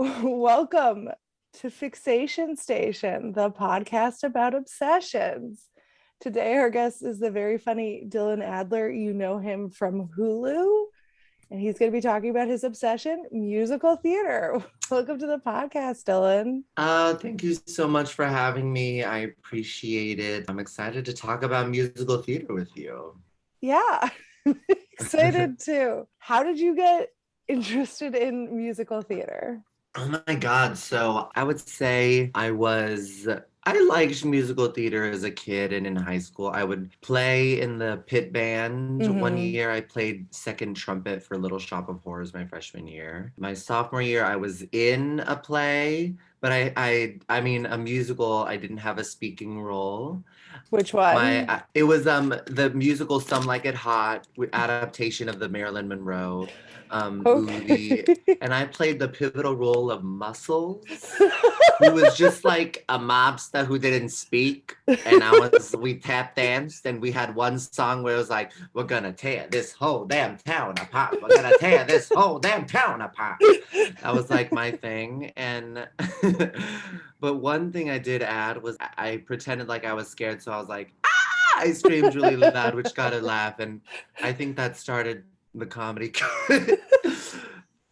Welcome to Fixation Station, the podcast about obsessions. Today, our guest is the very funny Dylan Adler. You know him from Hulu, and he's going to be talking about his obsession, musical theater. Welcome to the podcast, Dylan. Thank you so much for having me. I appreciate it. I'm excited to talk about musical theater with you. Yeah, excited too. How did you get interested in musical theater? Oh my God. So I would say I liked musical theater as a kid and in high school. I would play in the pit band. One Mm-hmm. year I played second trumpet for Little Shop of Horrors my freshman year. My sophomore year I was in a play, but I mean a musical. I didn't have a speaking role. Which one? It was the musical Some Like It Hot adaptation of the Marilyn Monroe Okay. movie, and I played the pivotal role of Muscles, who was just like a mobster who didn't speak, and we tap danced, and we had one song where it was like, we're gonna tear this whole damn town apart, we're gonna tear this whole damn town apart. That was like my thing. And but one thing I did add was I pretended like I was scared, so I was like, ah! I screamed really loud, which got a laugh, and I think that started the comedy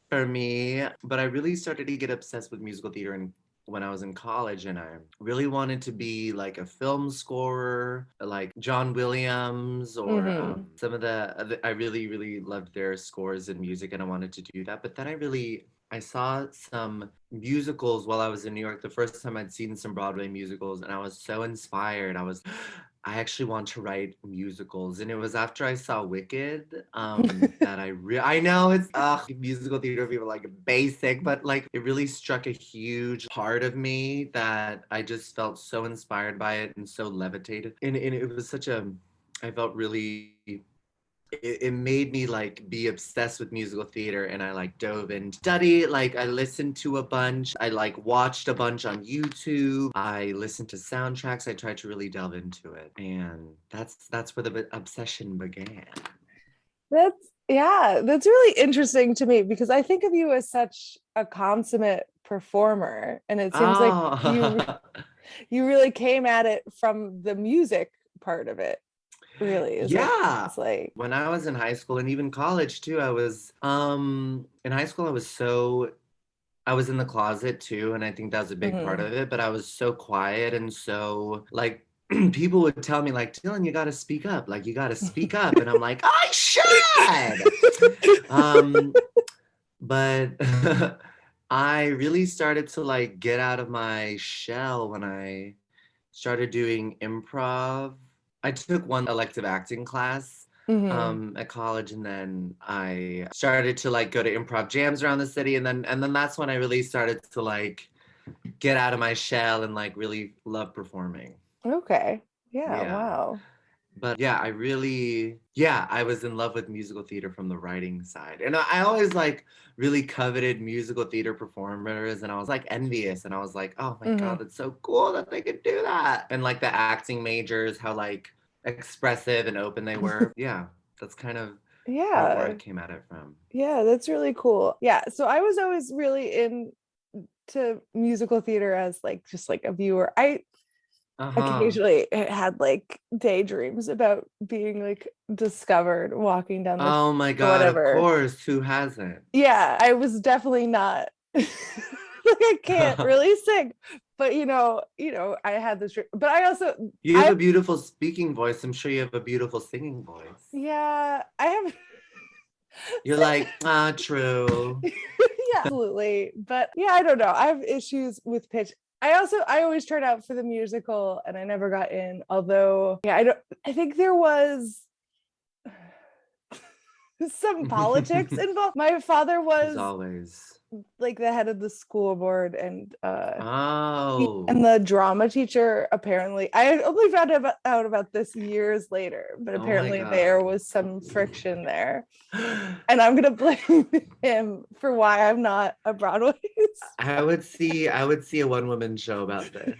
for me. But I really started to get obsessed with musical theater when I was in college, and I really wanted to be like a film scorer, like John Williams or Mm-hmm. some of I really, really loved their scores and music, and I wanted to do that. But then I saw some musicals while I was in New York. The first time I'd seen some Broadway musicals, and I was so inspired. I actually want to write musicals, and it was after I saw Wicked that I know it's musical theater people are like basic, but like it really struck a huge part of me that I just felt so inspired by it and so levitated, and it was I felt really. It made me like be obsessed with musical theater, and I like dove in study, like I listened to a bunch, I like watched a bunch on YouTube, I listened to soundtracks, I tried to really delve into it, and that's where the obsession began. That's really interesting to me because I think of you as such a consummate performer, and it seems like you Oh. you really came at it from the music part of it. Really, is what Yeah. it's like. When I was in high school and even college too, I was in high school I was in the closet too, and I think that was a big part Mhm. of it, but I was so quiet and so like people would tell me like, Dylan, you gotta speak up, like you gotta speak up. And I'm like, I should. Um, but I really started to like get out of my shell when I started doing improv. I took one elective acting class Mhm. at college, and then I started to like go to improv jams around the city, and then that's when I really started to like get out of my shell and like really love performing. Okay. Yeah, Yeah. wow. But yeah, I was in love with musical theater from the writing side. And I always like really coveted musical theater performers, and I was like envious, and I was like, oh my God, Mhm. that's so cool that they could do that. And like the acting majors, how like expressive and open they were. Yeah, that's kind of where I Yeah. came at it from. Yeah, that's really cool. Yeah, so I was always really into musical theater as like just like a viewer. I Uh-huh. occasionally had like daydreams about being like discovered walking down the street Oh my or God, of whatever. course. Who hasn't? Yeah, I was definitely not like I can't really sing, but I had this but I also You have I a beautiful speaking voice. I'm sure you have a beautiful singing voice. yeah, I have You're like, true. yeah, absolutely. But yeah, I don't know. I have issues with pitch. I always tried out for the musical and I never got in. Although, yeah, I think there was some politics involved. My father As was always. like the head of the school board and Oh. and the drama teacher apparently I only found out about this years later, but Oh my apparently there God. was some friction there. And I'm gonna blame him for why I'm not a Broadway. I would see a one-woman show about this.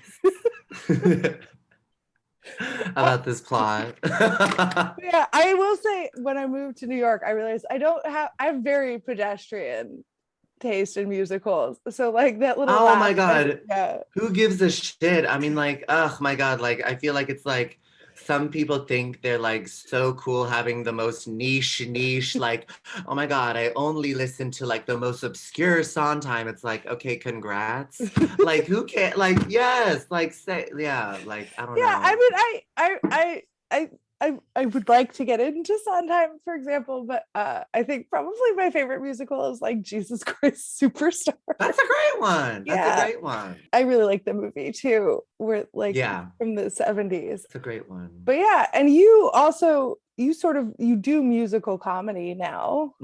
About this plot. Yeah, I will say when I moved to New York, I realized I have very pedestrian taste in musicals. So like that little Oh my laugh. God. Yeah. Who gives a shit? I mean, like, oh my God. Like, I feel like it's like some people think they're like so cool having the most niche, like, oh my God, I only listen to like the most obscure Sondheim. It's like, okay, congrats. Like, who can like, yes, like say, yeah, like, I don't Yeah, I know. mean, I would like to get into Sondheim, for example, but I think probably my favorite musical is like Jesus Christ Superstar. That's a great one. That's a Yeah, great one. I really like the movie too, where like Yeah, from the 70s. it's a great one. But yeah, and you also you do musical comedy now.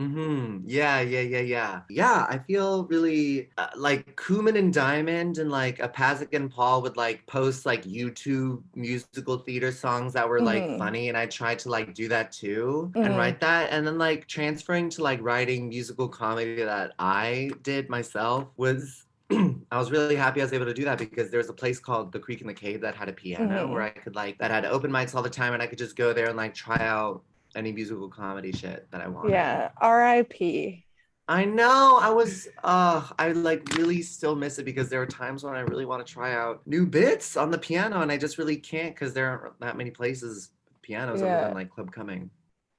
Yeah, yeah, yeah, yeah. Yeah, I feel really like Kuman and Diamond and like Apasic and Paul would like post like YouTube musical theater songs that were like Hmm. funny, and I tried to like do that too and Hmm. write that. And then like transferring to like writing musical comedy that I did myself was I was really happy I was able to do that because there was a place called The Creek in the Cave that had a piano where Hmm. I could like that had open mics all the time, and I could just go there and like try out any musical comedy shit that I wanted. Yeah, R.I.P. I know. I like really still miss it because there are times when I really want to try out new bits on the piano and I just really can't because there aren't that many places pianos other than Yeah, like Club Coming.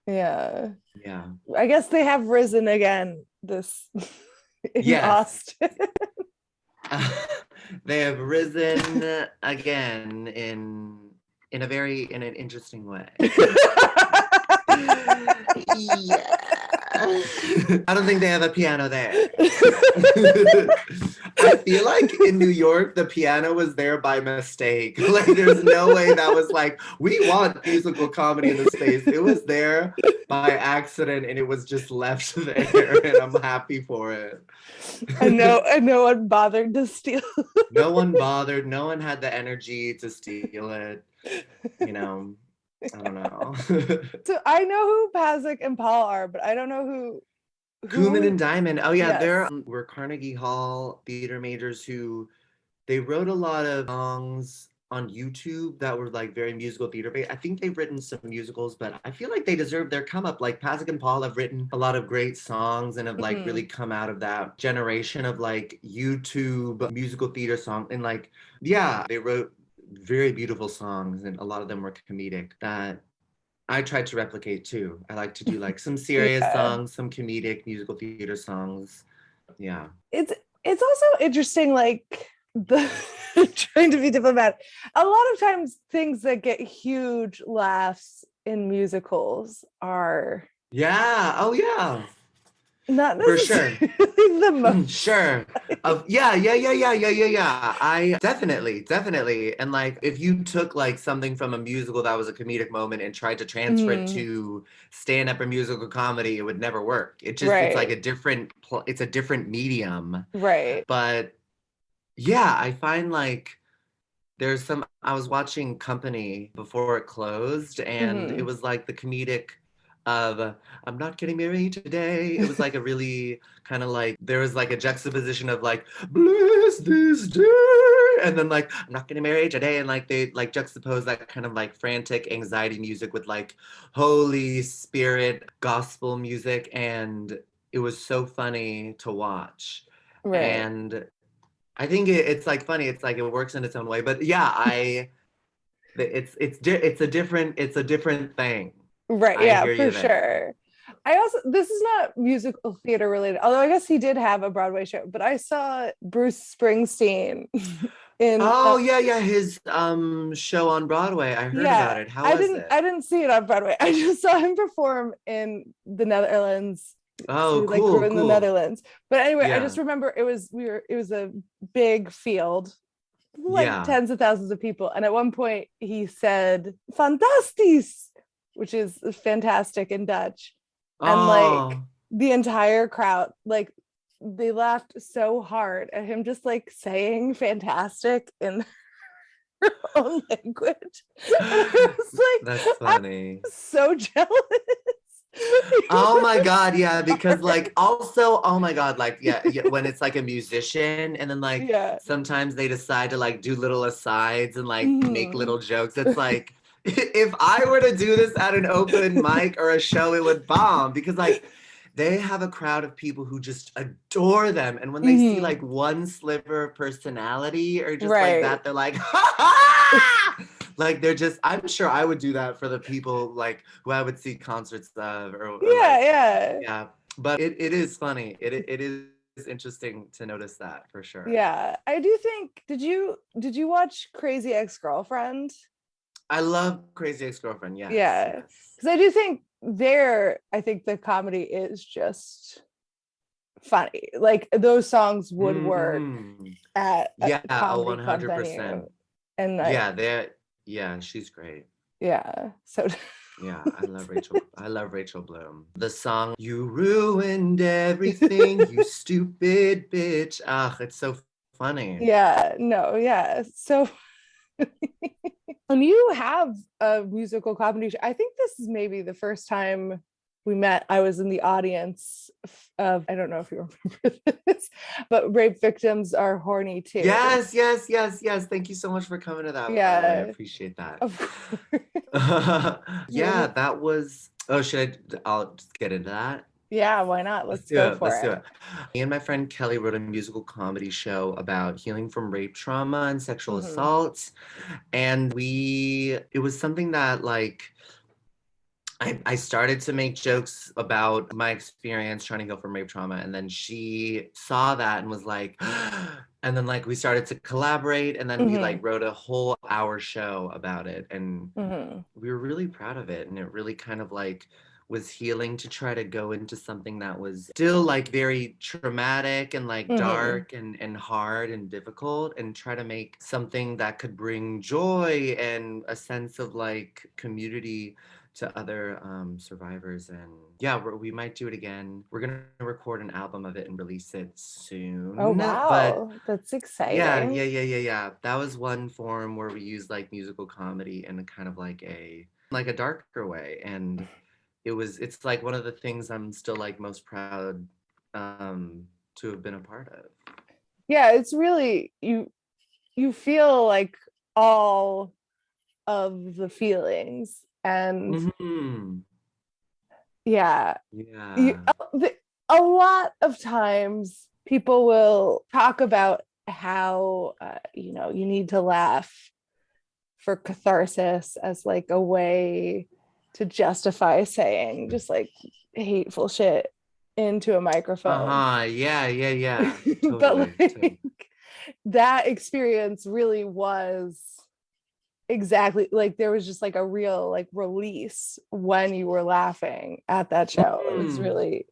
yeah. Yeah. I guess they have risen again this in Yes. Austin. They have risen again in an interesting way. Yeah. I don't think they have a piano there. I feel like in New York, the piano was there by mistake. Like, there's no way that was like, we want musical comedy in the space. It was there by accident and it was just left there, and I'm happy for it. And no one bothered to steal. No one bothered. No one had the energy to steal it. You know, I don't know. So I know who Pazik and Paul are, but I don't know Kuman who and Diamond. Oh yeah, yes. they're were Carnegie Hall theater majors who they wrote a lot of songs on YouTube that were like very musical theater based. I think they've written some musicals, but I feel like they deserve their come up. Like Pasek and Paul have written a lot of great songs and have like really come out of that generation of like YouTube musical theater song. And like, yeah, they wrote very beautiful songs and a lot of them were comedic that I tried to replicate too. I like to do like some serious Yeah. songs, some comedic musical theater songs. Yeah. It's also interesting, like the trying to be diplomatic. A lot of times things that get huge laughs in musicals are Yeah. Oh yeah. not For sure. necessarily the most Sure. Yeah. I definitely. And like, if you took like something from a musical that was a comedic moment and tried to transfer it to stand up or musical comedy, it would never work. It's like right. a different, it's a different medium. Right. But yeah, I find like I was watching Company before it closed, and it Hmm. was like the comedic of I'm not getting married today. It was like a really kind of like there was like a juxtaposition of like bless this day, and then like I'm not getting married today, and like they like juxtapose that kind of like frantic anxiety music with like Holy Spirit gospel music, and it was so funny to watch. Right. And I think it's like funny. It's like it works in its own way. But yeah, it's a different thing. Right. I Yeah, hear for you there. sure. I also, this is not musical theater related, although I guess he did have a Broadway show, but I saw Bruce Springsteen in Oh yeah, his show on Broadway. I heard about yeah, it. How was it? I didn't see it on Broadway. I just saw him perform in the Netherlands. So Oh, he like grew in the cool. Netherlands. But anyway, I Yeah, just remember it was a big field, like yeah. tens of thousands of people. And at one point he said fantastisch, which is fantastic in Dutch. And like Oh, the entire crowd, like they laughed so hard at him just like saying fantastic in their own language. And I was that's like, I'm funny. so jealous. Oh my God, yeah, because like also, oh my God, like yeah, when it's like a musician and then like Yeah. sometimes they decide to like do little asides and like make Mhm. little jokes. It's like if I were to do this at an open mic or a show, it would bomb because like they have a crowd of people who just adore them. And when they see like one sliver of personality or just like that, they're like, ha ha! Like they're just, I'm sure I would do that for the people like who I would see concerts of or like, yeah. But it is funny. It is interesting to notice that for sure. Yeah. I do think, did you watch Crazy Ex-Girlfriend? I love Crazy Ex-Girlfriend, yes. Yeah. Because I do think I think the comedy is just funny. Like those songs would work at a comedy 100%. Venue. And yeah, she's great. Yeah. So yeah, I love Rachel. I love Rachel Bloom. The song "You Ruined Everything, You Stupid Bitch." Ah, it's so funny. Yeah. No. Yeah. So. And you have a musical comedy show. I think this is maybe the first time we met. I was in the audience of, I don't know if you remember this, but Rape Victims Are Horny Too. Yes. Thank you so much for coming to that. Yeah. I appreciate that. Of course. Yeah, that was, I'll just get into that. Yeah, why not? Let's go for it. Me and my friend Kelly wrote a musical comedy show about healing from rape trauma and sexual assaults. And it was something that like, I started to make jokes about my experience trying to heal from rape trauma. And then she saw that and was like, and then like we started to collaborate and then we like wrote a whole hour show about it. And we were really proud of it. And it really kind of like was healing to try to go into something that was still like very traumatic and like dark and hard and difficult, and try to make something that could bring joy and a sense of like community to other survivors. And yeah, we might do it again. We're gonna record an album of it and release it soon. Oh wow, but that's exciting. Yeah. That was one form where we used like musical comedy in a kind of like a darker way. And it's like one of the things I'm still like most proud to have been a part of. Yeah, it's really, you feel like all of the feelings. And a lot of times people will talk about how you need to laugh for catharsis as like a way to justify saying just like hateful shit into a microphone. Yeah. Totally, but like that experience really was exactly like, there was just like a real like release when you were laughing at that show. It was really,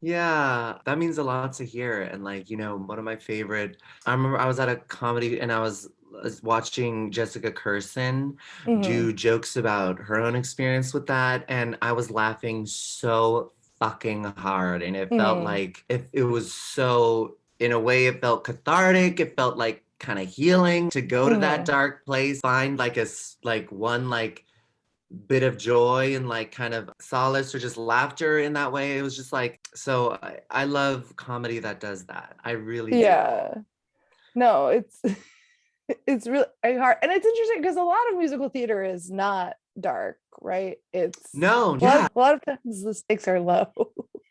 yeah, that means a lot to hear. And like, one of my favorite, I remember I was at a comedy and I was watching Jessica Kirson do jokes about her own experience with that, and I was laughing so fucking hard, and it felt like it was so, in a way it felt cathartic, it felt like kind of healing to go to that dark place, find like one like bit of joy and like kind of solace or just laughter in that way. It was just like, so I love comedy that does that. I really do. No, it's really hard. And it's interesting because a lot of musical theater is not dark, right? A lot of times the stakes are low.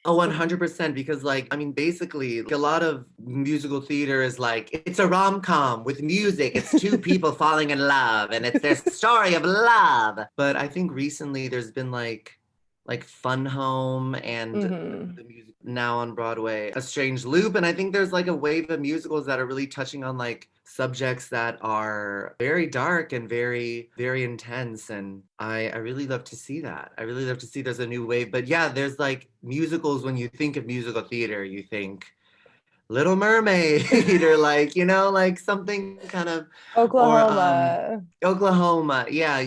Oh, 100%. Because like, I mean, basically a lot of musical theater is like, it's a rom-com with music. It's two people falling in love and it's their story of love. But I think recently there's been like Fun Home and the music now on Broadway, A Strange Loop. And I think there's like a wave of musicals that are really touching on like subjects that are very dark and very, very intense. And I really love to see that. I really love to see there's a new wave. But yeah, there's like musicals, when you think of musical theater, you think Little Mermaid or like, like something kind of Oklahoma. Oklahoma. Yeah.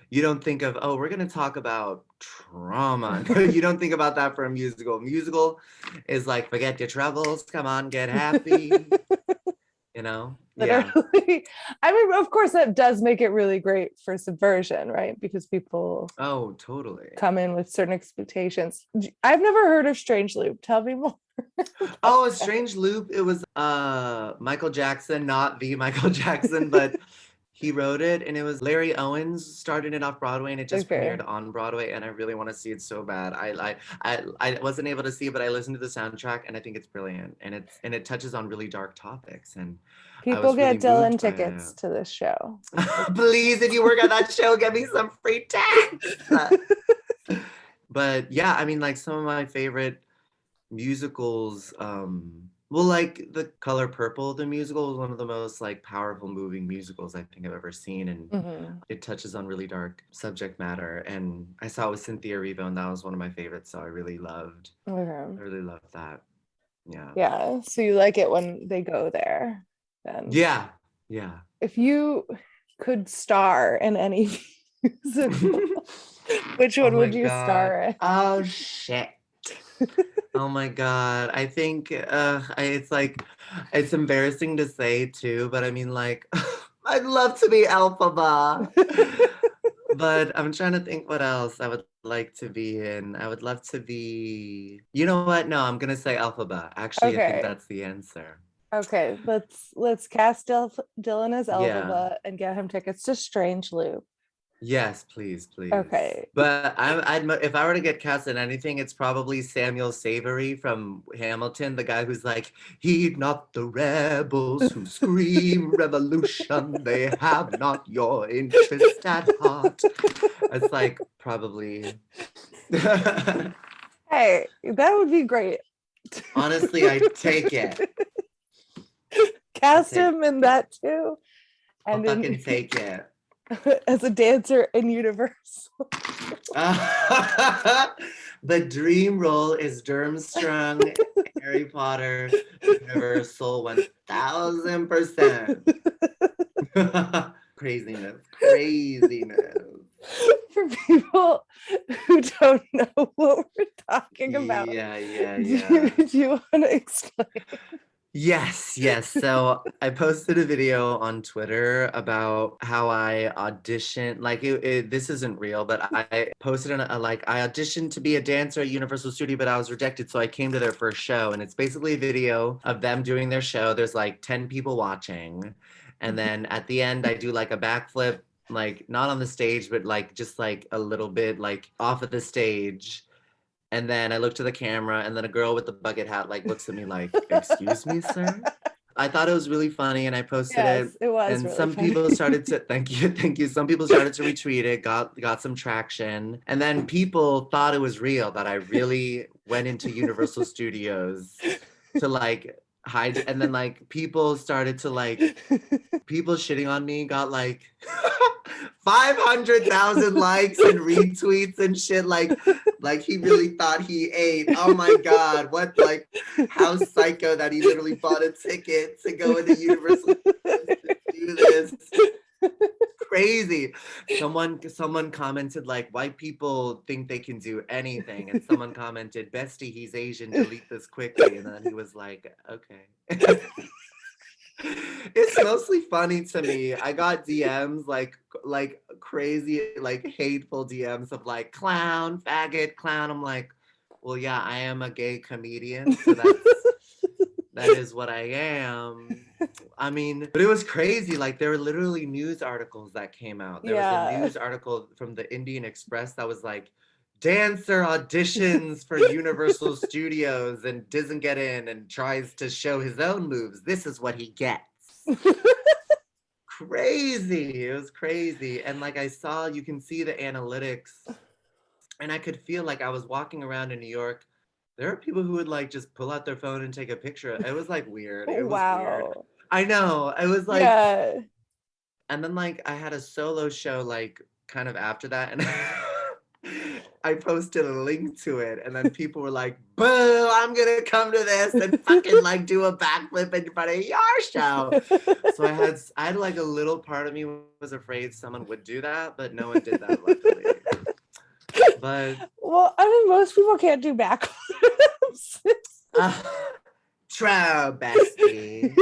You don't think of, we're going to talk about trauma. You don't think about that for a musical. Musical is like, forget your troubles. Come on, get happy. Literally. Yeah. I mean, of course, that does make it really great for subversion, right? Because people totally come in with certain expectations. I've never heard of Strange Loop. Tell me more. A Strange Loop. It was Michael Jackson, not the Michael Jackson, but He wrote it, and it was Larry Owens started it off Broadway, and it just Okay. premiered on Broadway, and I really want to see it so bad. I wasn't able to see it, but I listened to the soundtrack, and I think it's brilliant, and it touches on really dark topics, and I People was really get Dylan moved by tickets to this show. it. Please, if you work at that show, get me some free tickets. But yeah, I mean, like some of my favorite musicals, well, like The Color Purple, the musical is one of the most like powerful moving musicals I think I've ever seen, and Mm-hmm. it touches on really dark subject matter, and I saw it with Cynthia Erivo, and that was one of my favorites, so Okay. I really loved that. Yeah. Yeah. So you like it when they go there then. Yeah. Yeah. If you could star in any musical, which Oh one my would you God. star in? Oh shit. Oh my God. I think it's like, it's embarrassing to say too, but I mean, like, I'd love to be Elphaba. But I'm trying to think what else I would like to be in. I would love to be, you know what? No, I'm gonna say Elphaba. Actually, I think Okay. that's the answer. Okay. Let's cast Dylan as Yeah. Elphaba and get him tickets to Strange Loop. Yes, please, please. Okay. But if I were to get cast in anything, it's probably Samuel Savory from Hamilton, the guy who's like, heed not the rebels who scream revolution, they have not your interest at heart. It's like probably. Hey, that would be great. Honestly, I'd take it. Cast him in that too. I'll And fucking take it. as a dancer in Universal. The dream role is Durmstrang, Harry Potter, Universal 1000%. Craziness. For people who don't know what we're talking about, Yeah. do you want to explain? Yes. So I posted a video on Twitter about how I auditioned. Like, this isn't real, but I posted I auditioned to be a dancer at Universal Studio, but I was rejected. So I came to their first show, and it's basically a video of them doing their show. There's like 10 people watching. And then at the end, I do like a backflip, like not on the stage, but like just like a little bit like off of the stage. And then I look to the camera, and then a girl with the bucket hat like looks at me like, "Excuse me, sir." I thought it was really funny, and I posted Yes, it was and really some funny. people started to thank you. Some people started to retweet it, got some traction, and then people thought it was real, that I really went into Universal Studios to like hide, and then like people started to like, people shitting on me got like 500,000 likes and retweets and shit, like he really thought he ate. Oh my God, what, like, how psycho that he literally bought a ticket to go into Universal to do this. Crazy. Someone commented like, white people think they can do anything, and someone commented, "Bestie, he's Asian, delete this quickly." And then he was like, okay. It's mostly funny to me. I got DMs like crazy, like hateful DMs of like, clown, faggot, clown. I'm like, well, yeah, I am a gay comedian, so that is what I am. I mean, but it was crazy. Like, there were literally news articles that came out. There was a news article from the Indian Express that was like, dancer auditions for Universal Studios and doesn't get in and tries to show his own moves. This is what he gets. Crazy. It was crazy. And like, you can see the analytics, and I could feel like I was walking around in New York. There are people who would like just pull out their phone and take a picture. It was like weird. It was weird. I know. It was like, yeah. And then like I had a solo show like kind of after that, and I posted a link to it, and then people were like, "Boo! I'm gonna come to this and fucking like do a backflip in front of your show." So I had like a little part of me was afraid someone would do that, but no one did that, luckily. But well, I mean, most people can't do backflips. True, bestie.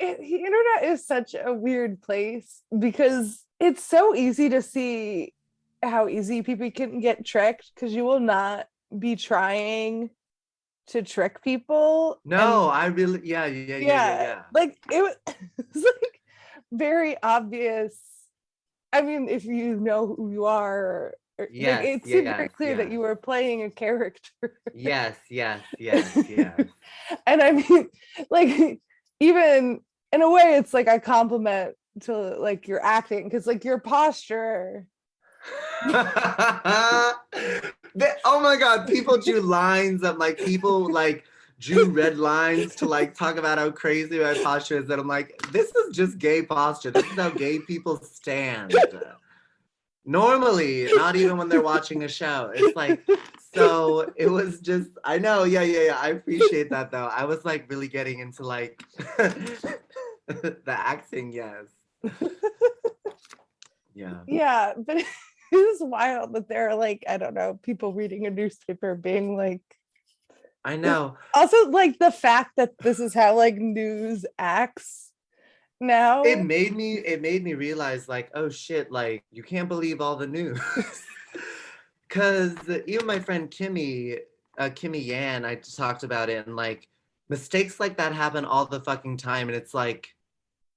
The internet is such a weird place because it's so easy to see how easy people can get tricked, because you will not be trying to trick people. No, I really, yeah. Like it was like very obvious. I mean, if you know who you are, like Yes, it seemed very yes, clear that yes. you were playing a character. Yes, yes, yes, yes. And I mean, like, even in a way, it's like a compliment to like your acting, because like your posture. Oh my God, people drew lines of like people like drew red lines to like talk about how crazy my posture is. That I'm like, this is just gay posture. This is how gay people stand. Normally, not even when they're watching a show. It's like, so it was just, I know, yeah. I appreciate that though. I was like really getting into like the acting, yes. Yeah. Yeah, but it is wild that there are like, I don't know, people reading a newspaper being like, I know. also like the fact that this is how like news acts now. It made me realize like, oh shit, like you can't believe all the news. Cause even my friend Kimmy Yan, I talked about it, and like mistakes like that happen all the fucking time, and it's like,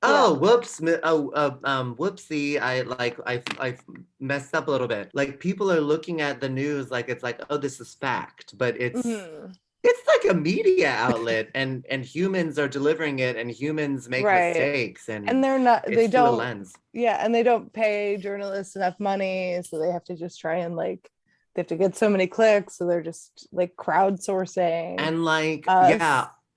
oh, whoops, whoopsie, I messed up a little bit. Like people are looking at the news like it's like, oh, this is fact, but it's like a media outlet, and humans are delivering it, and humans make Right. mistakes, And they're not, they it's through a don't, lens. yeah, and they don't pay journalists enough money, so they have to just try and like, they have to get so many clicks, so they're just like crowdsourcing. And like,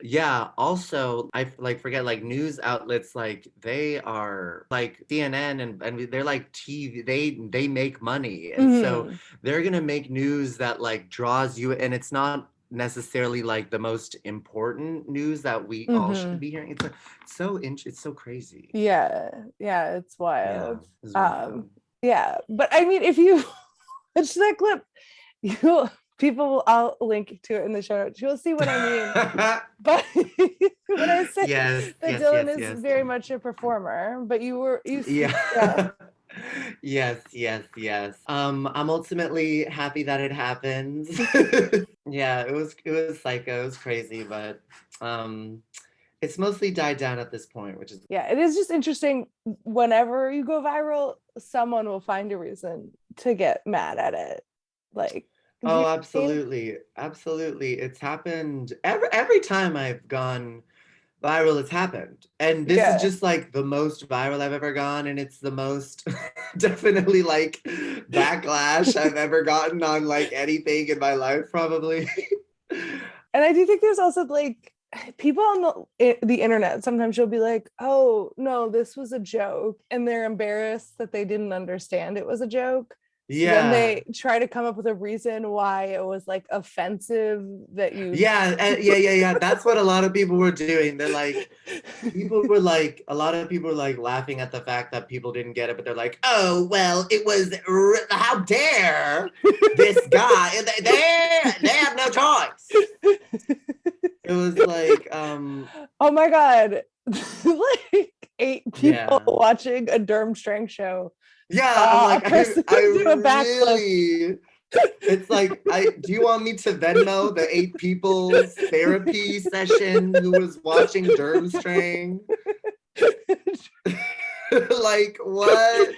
yeah. Also, I like forget like news outlets, like they are like CNN, and they're like TV. They make money, and so they're gonna make news that like draws you, and it's not necessarily like the most important news that we all should be hearing. It's so crazy. Yeah, it's wild. It's really fun. Yeah, but I mean, if you watch that clip, you people, I'll link to it in the show notes. You'll see what I mean. But when I say that Dylan is very much a performer, but you yeah. Yes. I'm ultimately happy that it happened. Yeah, it was psycho, it was crazy, but it's mostly died down at this point, which is it is just interesting. Whenever you go viral, someone will find a reason to get mad at it. Like, oh, absolutely. It's happened every time I've gone viral, it's happened. And this is just like the most viral I've ever gone, and it's the most definitely like backlash I've ever gotten on like anything in my life, probably. And I do think there's also like people on the internet, sometimes you'll be like, oh no, this was a joke, and they're embarrassed that they didn't understand it was a joke. So then they try to come up with a reason why it was like offensive that you. Yeah. That's what a lot of people were doing. They're like, a lot of people were like laughing at the fact that people didn't get it, but they're like, oh, well, it was, how dare this guy, they have no choice. It was like, oh my God, like 8 people watching a Durmstrang show. Yeah, I'm like, I really, it's like, do you want me to Venmo the 8 people's therapy session who was watching Durmstrang? Like, what?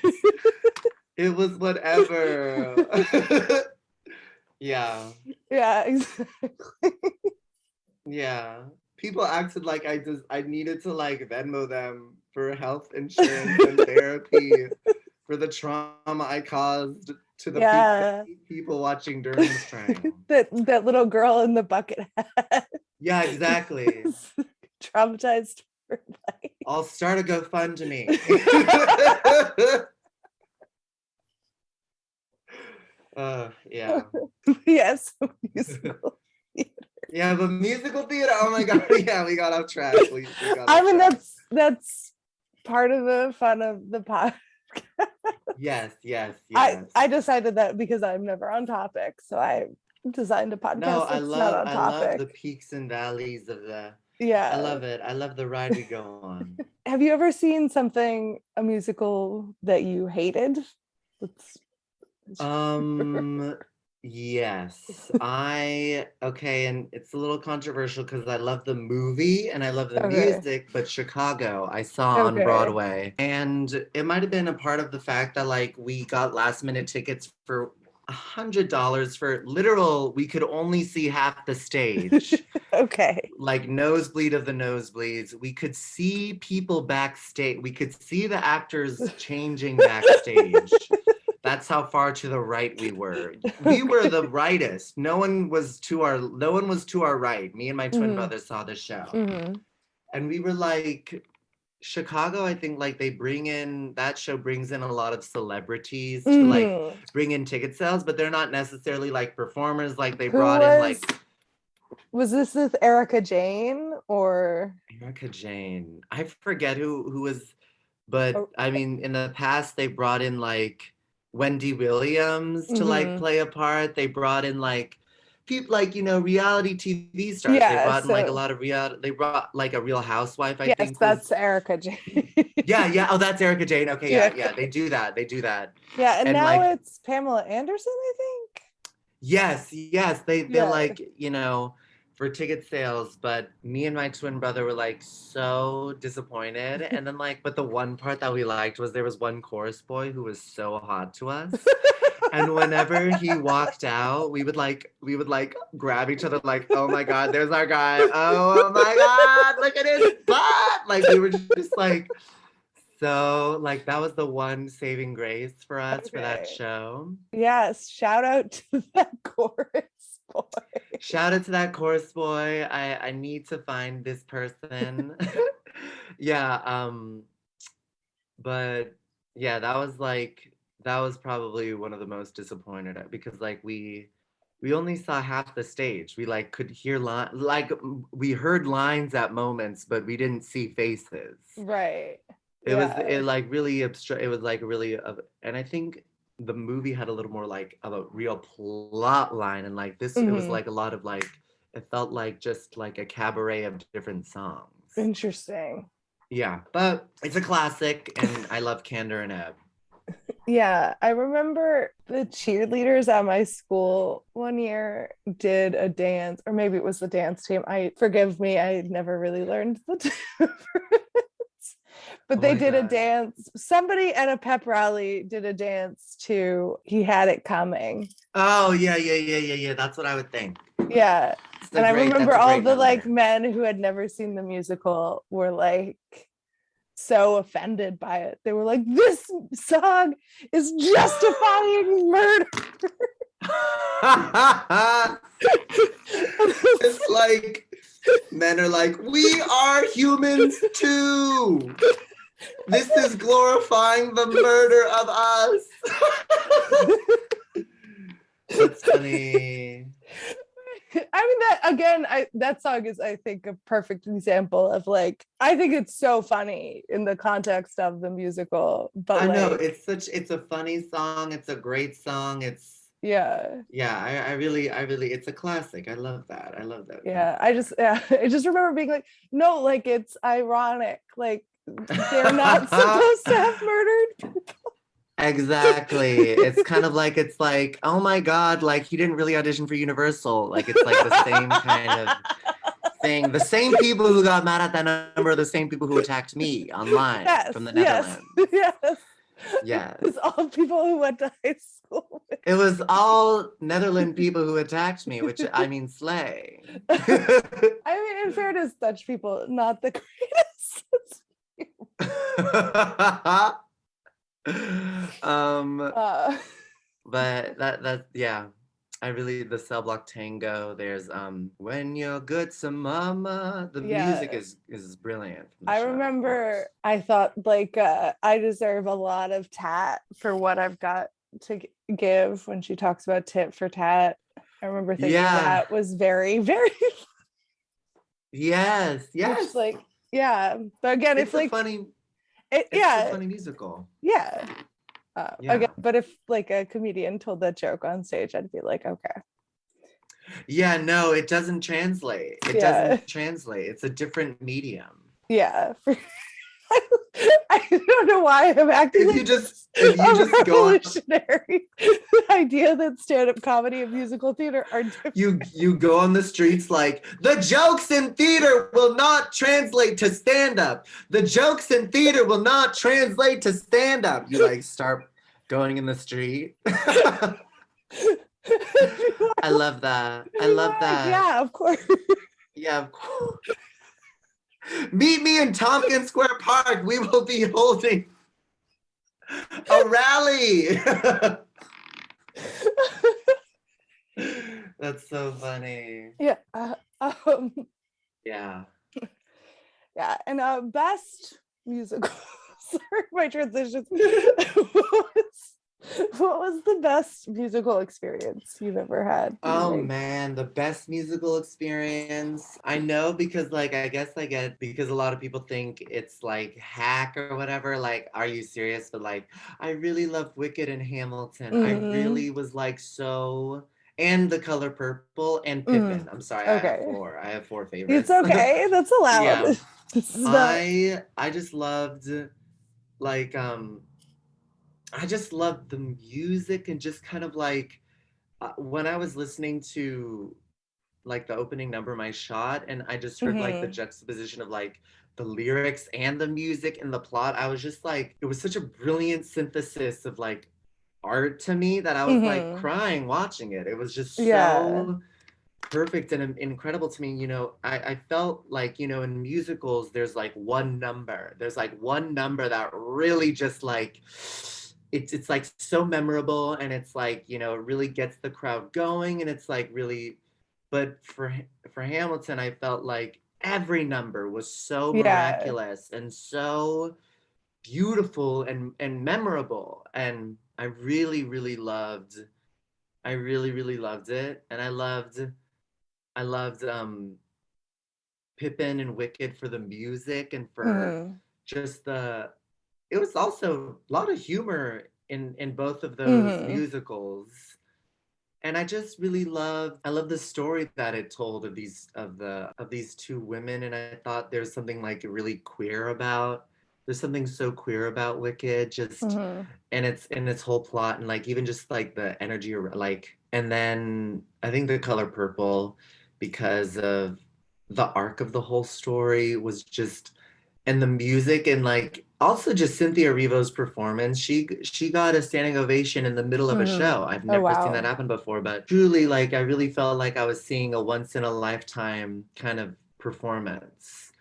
It was whatever. Yeah, exactly. Yeah. People acted like I needed to like Venmo them for health insurance and therapy for the trauma I caused to the people watching Durmstrang. that little girl in the bucket hat. Yeah, exactly. Traumatized for life. I'll start a GoFundMe. Yeah. Yes, musical theater. Yeah, but musical theater. Oh my God! Yeah, we got off track. I mean, that's part of the fun of the podcast. Yes. I decided that because I'm never on topic, so I designed a podcast. No, I love the peaks and valleys of the. Yeah, I love it. I love the ride we go on. Have you ever seen a musical that you hated? Yes, okay, and it's a little controversial because I love the movie and I love the Okay. music, but Chicago I saw on Okay. Broadway. And it might have been a part of the fact that like we got last minute tickets for $100 for literal, we could only see half the stage. Okay. Like nosebleed of the nosebleeds. We could see people backstage. We could see the actors changing backstage. That's how far to the right we were. We were Okay. the rightest. No one was to our right. Me and my twin Hmm. brother saw the show. Hmm. And we were like, Chicago, I think like that show brings in a lot of celebrities to like Hmm. bring in ticket sales, but they're not necessarily like performers. Like they Who brought in like was this with Erica Jane or Erica Jane. I forget who was, but oh, I mean, in the past they brought in like Wendy Williams to like mm-hmm. play a part. They brought in like people like reality TV stars. They Yeah, brought in like a so lot of reality. They brought like a Real Housewife, I yes, think was. that's Erica Jane. Yeah, yeah. Oh, that's Erica Jane. Okay, Yeah. yeah, yeah. They do that. They do that. Yeah, and And now like, it's Pamela Anderson, I think. yes, yes. They're Yeah. like for ticket sales, but me and my twin brother were like so disappointed. And then like, but the one part that we liked was there was one chorus boy who was so hot to us. And whenever he walked out, we would like grab each other like, oh my God, there's our guy. Oh my God, look at his butt. Like we were just like, so like that was the one saving grace for us for that Okay. show. Yes, shout out to that chorus boy. Shout out to that chorus boy. I need to find this person. Yeah, but yeah, that was probably one of the most disappointed because like we only saw half the stage. We like could hear we heard lines at moments, but we didn't see faces. Right. It Yeah. like really it was like really and I think the movie had a little more like of a real plot line, and like this it was Hmm. like a lot of like it felt like just like a cabaret of different songs. Interesting. Yeah, but it's a classic and I love Candor and Ebb. Yeah, I remember the cheerleaders at my school one year did a dance, or maybe it was the dance team. I forgive me, I never really learned the difference. But Oh they my did a God. dance. Somebody at a pep rally did a dance to He Had It Coming. Oh yeah, yeah, yeah, yeah, yeah. That's what I would think. Yeah. And I remember That's a all great the like number. men who had never seen the musical were like so offended by it. They were like, this song is justifying murder. It's like men are like, we are humans too. This is glorifying the murder of us. That's funny. I mean that again, that song is I think a perfect example of like I think it's so funny in the context of the musical, but I know like it's a funny song. It's a great song. yeah. Yeah, I really, it's a classic. I love that. I love that. Yeah, I just remember being like, no, like it's ironic. Like they're not supposed to have murdered people. Exactly. It's like, oh my God, like he didn't really audition for Universal. Like it's like the same kind of thing. The same people who got mad at that number are the same people who attacked me online Yes, from the yes, Netherlands. yes. Yes. It's all people who went to high school with. It was all Netherlands people who attacked me, which I mean, slay. I mean, in fairness, Dutch people, not the greatest. uh, But that yeah. I really the cell block tango. There's when you're good to mama. The music yeah, is brilliant from the I show, of course. remember I thought like I deserve a lot of tat for what I've got to give when she talks about tit for tat. I remember thinking Yeah. that was very, very, Yes. which Yes. like, yeah. But again, if It's a like, funny. it, It's a yeah, funny musical. yeah. Again, Yeah. but if like a comedian told that joke on stage, I'd be like, okay, Yeah. No, it doesn't translate. It yeah, doesn't translate. It's a different medium. yeah. I don't know why I'm acting like if you a just go on, revolutionary. The idea that stand-up comedy and musical theater are different. you go on the streets like the jokes in theater will not translate to stand up. The jokes in theater will not translate to stand up. You like start going in the street. I love that. I love that. Yeah, of course. Yeah, of course. Meet me in Tompkins Square Park. We will be holding a rally. That's so funny. Yeah. Yeah. Yeah. And best musical. Sorry, my transitions. What was the best musical experience you've ever had? Oh man, the best musical experience. I know because like I guess I get because a lot of people think it's like hack or whatever. Like, are you serious? But like I really loved Wicked and Hamilton. I really was like so and The Color Purple and Pippin. I'm sorry, Okay. I have four favorites. It's okay. That's allowed. Yeah. I just loved like I just loved the music and just kind of like when I was listening to like the opening number, My Shot, and I just heard like the juxtaposition of like the lyrics and the music and the plot, I was just like, it was such a brilliant synthesis of like art to me that I was like crying watching it. It was just so perfect and incredible to me. You know, I felt like, you know, in musicals, there's like one number. There's like one number that really just like it's like so memorable and it's like, you know, it really gets the crowd going and it's like really but for Hamilton, I felt like every number was so miraculous and so beautiful and memorable and I really really loved it and I loved Pippin and Wicked for the music and for just the it was also a lot of humor in both of those musicals and I just really I love the story that it told of these two women and I thought there's something like really queer about there's something so queer about Wicked just and its whole plot and like even just like the energy like and then I think The Color Purple because of the arc of the whole story was just and the music and like also just Cynthia Erivo's performance. She got a standing ovation in the middle of a show. I've never seen that happen before, but truly like I really felt like I was seeing a once in a lifetime kind of performance.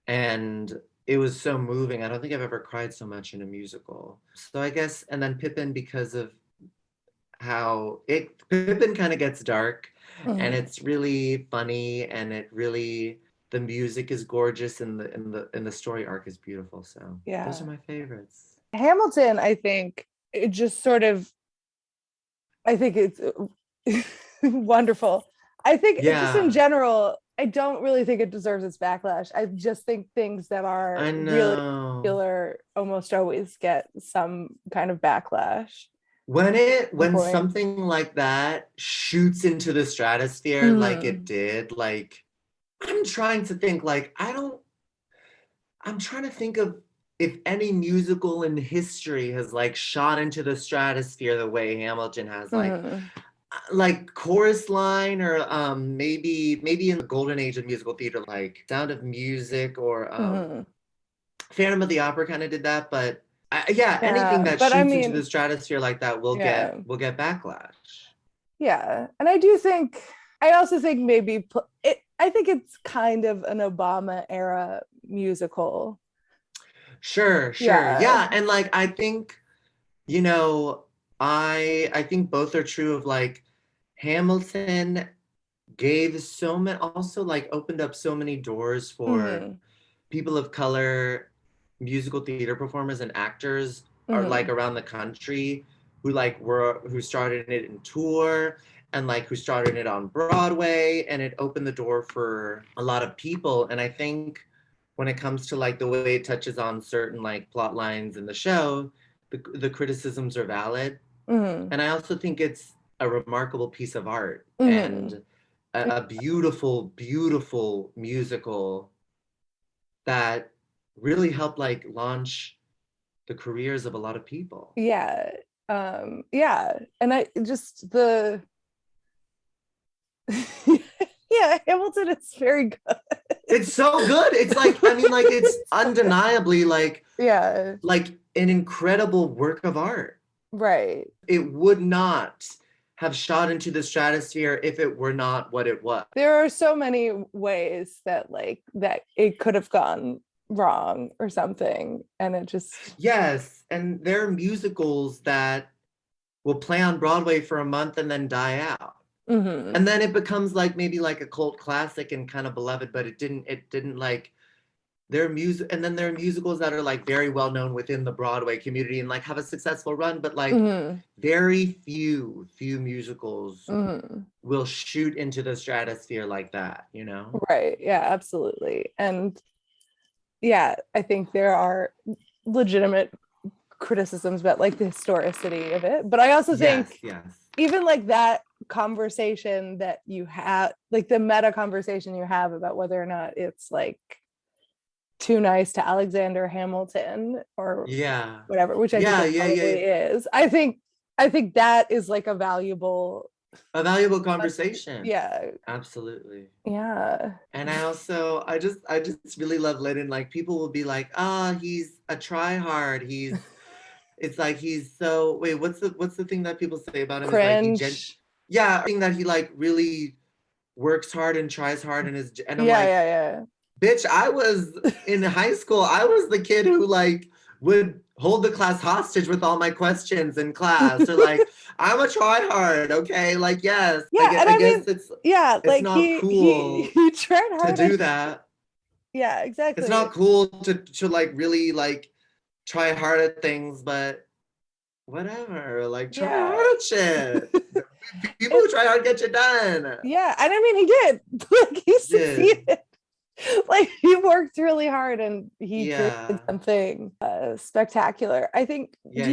And it was so moving. I don't think I've ever cried so much in a musical. So I guess and then Pippin because of how Pippin kind of gets dark and it's really funny and it really the music is gorgeous and the story arc is beautiful. So those are my favorites. Hamilton, I think it just sort of I think it's wonderful. I think just in general, I don't really think it deserves its backlash. I just think things that are really popular almost always get some kind of backlash. When something like that shoots into the stratosphere like it did, like I'm trying to think like I'm trying to think of if any musical in history has like shot into the stratosphere the way Hamilton has like Chorus Line or maybe in the golden age of musical theater like Sound of Music or Phantom of the Opera kind of did that but anything that shoots into the stratosphere like that will get backlash. Yeah, and I also think maybe I think it's kind of an Obama era musical. Sure. Yeah. And like I think, you know, I think both are true of like Hamilton gave so many also like opened up so many doors for people of color, musical theater performers and actors are like around the country who started it in tour and like who started it on Broadway and it opened the door for a lot of people and I think when it comes to like the way it touches on certain like plot lines in the show the criticisms are valid and I also think it's a remarkable piece of art and a beautiful musical that really helped like launch the careers of a lot of people. Yeah. Yeah. And I just yeah, Hamilton is very good. It's so good. It's like, I mean, like, it's undeniably like Yeah. an incredible work of art. Right. It would not have shot into the stratosphere if it were not what it was. There are so many ways that it could have gone wrong or something, and it just Yes, and there are musicals that will play on Broadway for a month and then die out. mm-hmm. And then it becomes like maybe like a cult classic and kind of beloved, but it didn't like there are music, and then there are musicals that are like very well known within the Broadway community and like have a successful run, but like Mm-hmm. very few musicals Mm-hmm. will shoot into the stratosphere like that, you know? Right. Yeah, absolutely. And yeah, I think there are legitimate criticisms about like the historicity of it, but I also think Yes. even like that conversation that you have, like the meta conversation you have about whether or not it's like too nice to Alexander Hamilton or whatever, which I think it probably is. I think that is like a valuable conversation. Yeah. Absolutely. Yeah. And I just really love Lennon. Like people will be like, he's a try-hard. It's like he's so what's the thing that people say about him? Cringe. Is like thing that he like really works hard and tries hard and I'm like, yeah. Bitch, I was in high school. I was the kid who like would hold the class hostage with all my questions in class. Or like, I'm a tryhard, okay? Like, yes. Yeah, I guess it's like not cool he tried hard to do that. Yeah, exactly. It's not cool to like really like try hard at things, but whatever. Like try hard at shit. People who try hard get you done. Yeah, and I mean he did. Like he succeeded. Like he worked really hard and he created something spectacular. I think do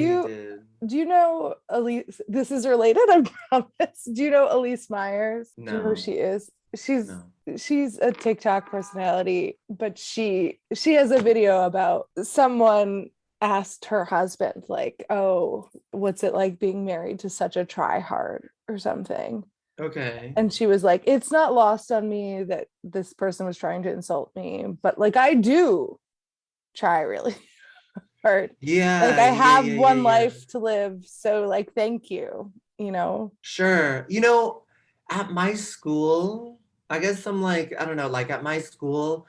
you know Elise? This is related, I promise. Do you know Elise Myers? No. Do you know who she is? She's a TikTok personality, but she has a video about someone asked her husband like, oh, what's it like being married to such a tryhard or something. Okay. And she was like, it's not lost on me that this person was trying to insult me, but like I do try really hard. Yeah. Like I have one life to live. So like, thank you, you know? Sure. You know, at my school, I guess I'm like, I don't know, like at my school,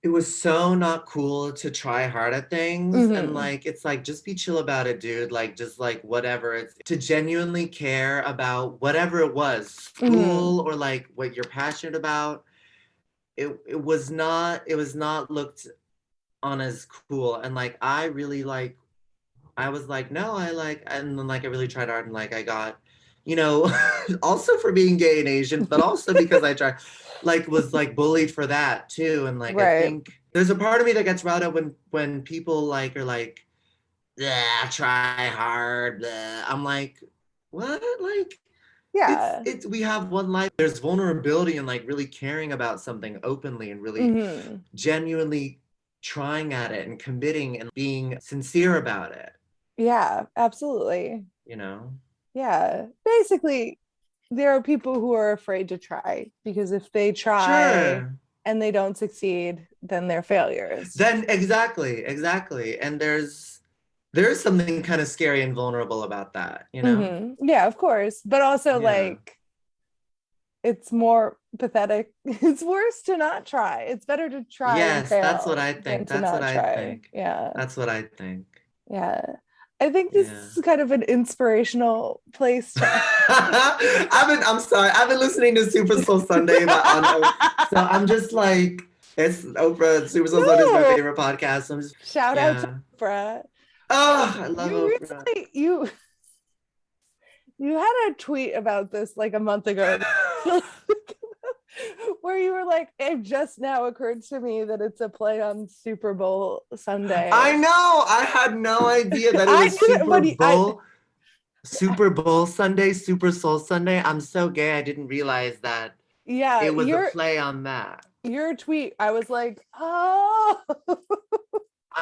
it was so not cool to try hard at things. Mm-hmm. And like, it's like, just be chill about it, dude. Like, just like whatever. It's to genuinely care about whatever it was, school or like what you're passionate about. It was not looked on as cool. And like, I really like, I was like, no, I like, and then like, I really tried hard and like, I got, you know, also for being gay and Asian, but also because I tried. Like was like bullied for that too, and like I think there's a part of me that gets riled up when people like are like, try hard. Blah. I'm like, what? Like, it's we have one life. There's vulnerability and like really caring about something openly and really genuinely trying at it and committing and being sincere about it. Yeah, absolutely. You know. Yeah, basically. There are people who are afraid to try because if they try and they don't succeed, then they're failures. Then exactly. And there's something kind of scary and vulnerable about that, you know? Mm-hmm. Yeah, of course. But also like it's more pathetic. It's worse to not try. It's better to try. Yes, that's what I think. That's what I think. Yeah. That's what I think. Yeah. I think this is kind of an inspirational place to I'm sorry. I've been listening to Super Soul Sunday, so I'm just like, it's Oprah. Super Soul Sunday is my favorite podcast. So I'm just shout out to Oprah. Oh, I love Oprah. You had a tweet about this like a month ago. Where you were like, it just now occurred to me that it's a play on Super Bowl Sunday. I know. I had no idea that it was Super Bowl Sunday, Super Soul Sunday. I'm so gay. I didn't realize that. Yeah, it was a play on that. Your tweet, I was like, oh.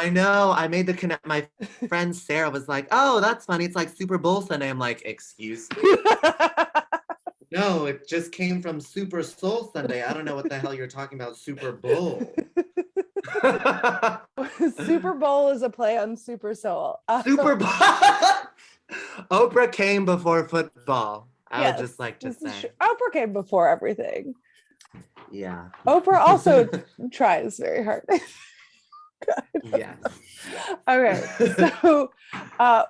I know. I made the connect. My friend Sarah was like, "Oh, that's funny. It's like Super Bowl Sunday." I'm like, "Excuse me? No, it just came from Super Soul Sunday. I don't know what the hell you're talking about. Super Bowl." Super Bowl is a play on Super Soul. Super Bowl. Oprah came before football. I would Yes, just like to say. Oprah came before everything. Yeah. Oprah also tries very hard. Yes. Okay, so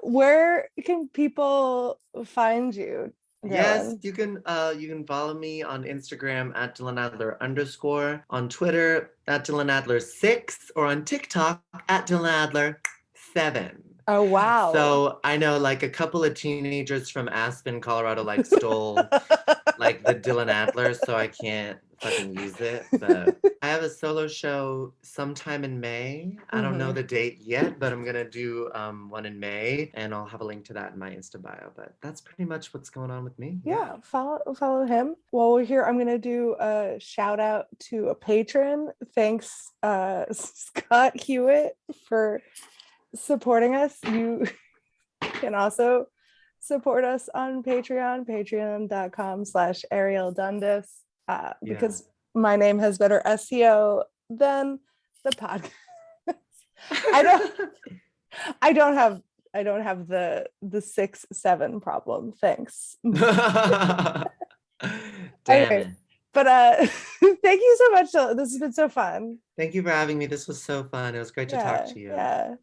where can people find you, Yes, Dylan? you can follow me on Instagram at Dylan Adler _, on Twitter at Dylan Adler 6, or on TikTok at Dylan Adler 7. Oh, wow. So I know like a couple of teenagers from Aspen, Colorado, like stole like the Dylan Adler, so I can't fucking use it. But I have a solo show sometime in May. I don't know the date yet, but I'm gonna do one in May, and I'll have a link to that in my Insta bio. But that's pretty much what's going on with me. Yeah, follow him. While we're here, I'm gonna do a shout out to a patron. Thanks, Scott Hewitt, for supporting us. You can also support us on Patreon, patreon.com/Ariel Dundas, because my name has better SEO than the podcast. I don't have the 6-7 problem. Thanks. Damn Okay. it. But thank you so much. This has been so fun. Thank you for having me. This was so fun. It was great to talk to you. Yeah.